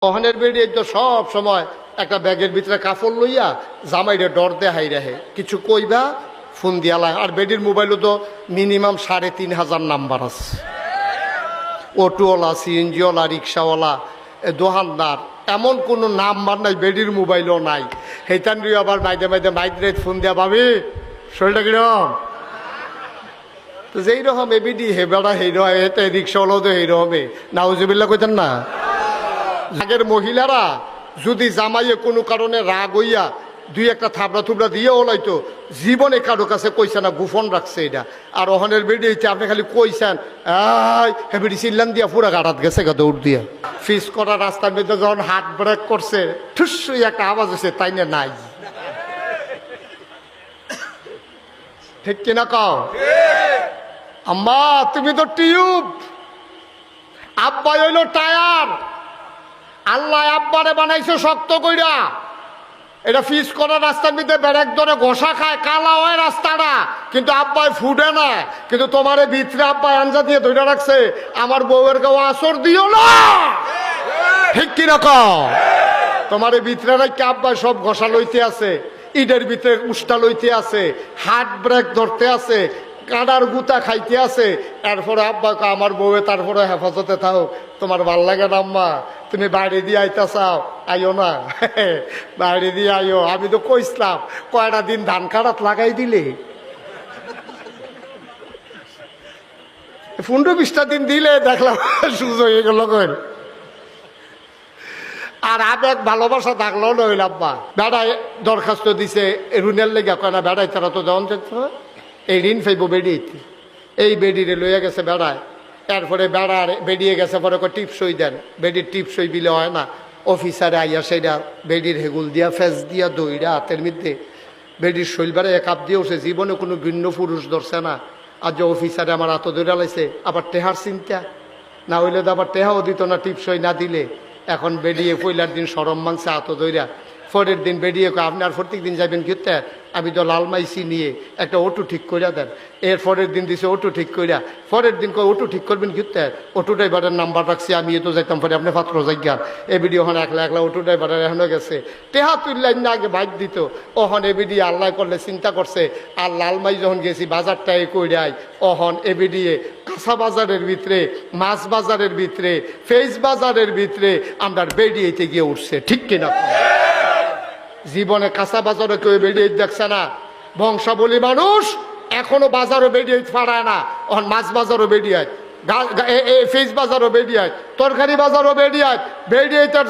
ওখানের বেরিয়ে তো সব সময় একটা ব্যাগের ভিতরে কাপড় লইয়া জামাইরে ডর দেহাই রাহে কিছু কইবা ফোন দিয়ালা। আর বেডির মোবাইলও তো মিনিমাম ৩,৫০০ নাম্বার আছে। অটোওয়ালা, সিএনজিওয়ালা, রিক্সাওয়ালা, দোকানদার, এমন কোনো নাম্বার নাই বেডির মোবাইলও নাই। সেইটান আবার মাইদে মাইদে মাইদ্রেত ফোন দিয়া ভাবি শরীরটা কিরম, তো যেই রকম এবিডি হে বেড়া সেই রকম এতে রিক্সাওয়ালাও তো এইরকমে নাউজুবিল্লাহ কইতেন না। আগের মহিলারা যদি জামাইয়ে কোনো কারণে রাগ হইয়া দুই একটা থাবড়া থুবড়া দিয়ে ওলাইতো, জীবনে কারো কাছে কইছে না, গোপন রাখছে এটা। আর ওখানের বেরিয়েছে আপনি খালি কইছেন বেড়ি চিল্লান দিয়া পুরা গাড়াত গেছে গা দৌড় দিয়া। ফিস করা রাস্তার মধ্যে যখন হাত ব্রেক করছে ঠুসই একটা আওয়াজ হয়েছে, তাই না নাই, ঠিক কিনা কও? আম্মা তুমি তো টিউব, আব্বা হইল টায়ার। আল্লাহ আব্বারে বানাইছে শক্ত কইরা, এটা ফিস করা রাস্তার মধ্যে ব্যারেক ধরে ঘষা খায়, কালা হয় রাস্তাটা, কিন্তু আব্বাই ফুটে না। কিন্তু তোমার ভিতরে আব্বাই আঞ্জা দিয়ে ধরে রাখছে, আমার বউয়ের গাও আসর দিও না, ঠিক কিনা কও? তোমার ভিতরে নাকি আব্বাই সব ঘষা লইতে আছে, ইটের ভিতরে উষ্টা লইতে আছে, হাত ব্রেক ধরতে আছে, কাঁডার গুতা খাইতে আছে। এরপরে আব্বা আমার বউয়ে তারপরে হেফাজতে থাও, তোমার ভাল লাগে না আম্মা, তুমি বাইরে দিয়ে আইতা চাও, আইও না, বাইরে দিয়ে আইও। আমি তো কইসলাম কয়টা দিন ধান কাটাত লাগাই দিলে, 15-20টা দিন দিলে দেখলাম সুযোগ হয়ে গেল। আর আবেগ ভালোবাসা থাকলেও নইল আব্বা। বেড়ায় দরখাস্ত দিছে রুনের লেগে, কয় না বেড়াই তারা তো দেওয়ান যেত, এই ঋণ ফাইব বেড়িয়েছে, এই বেডিরে লইয়া গেছে বেড়ায়। এরপরে বেড়ার বেরিয়ে গেছে, পরে টিপসই দেন, বেডির টিপসই বিলে হয় না। অফিসারে আইয়া সেটা বেডির হেগুল দিয়া ফেস দিয়া দইরা হাতের মধ্যে বেডির শৈলবারে এক আপ দিয়ে উঠছে, জীবনে কোনো ভিন্ন পুরুষ ধরছে না। আর যে অফিসারে আমার হাত দইরা লাইছে, আবার টেহার চিন্তা না হইলে তো আবার টেহাও দিত না টিপসই না দিলে। এখন বেরিয়ে পয়লার দিন সরম মাংসে হাত দইরা, পরের দিন বেরিয়ে আপনি আর প্রত্যেক দিন যাবেন কিতে, আমি তো লালমাইসি নিয়ে একটা অটো ঠিক করিয়া দেন। এর পরের দিন দিছে অটো ঠিক করিয়া, পরের দিন অটো ঠিক করবেন কিতে, অটো ড্রাইভারের নাম্বার রাখছি, আমি তো যাইতাম পরে আপনি পাত্র যাইয়া। এ ভিডিও ওখানে একলা একলা অটো ড্রাইভারের এখনো গেছে, টেহা তুললেন না, আগে বাইক দিত। ওহন এ ভিডিও আল্লাহ করলে চিন্তা করছে। আর লালমাই যখন গেছি বাজারটাই কইরাই, ওহন এ ভিডিও কাঁচা বাজারের ভিতরে, মাছ বাজারের ভিতরে, ফেস বাজারের ভিতরে আমরা বেরিয়েতে গিয়ে উঠছে, ঠিক কিনা? জীবনে কাঁচা বাজারে কেউ বেরিয়ে দেখছে না। বংশাবলী মানুষ এখনো বাজারও বেরিয়ে পারায় না, এখন মাছ বাজারও বেরিয়ে, ফেস বাজারও বেরিয়ে, তরকারি বাজারও বেরিয়ে তার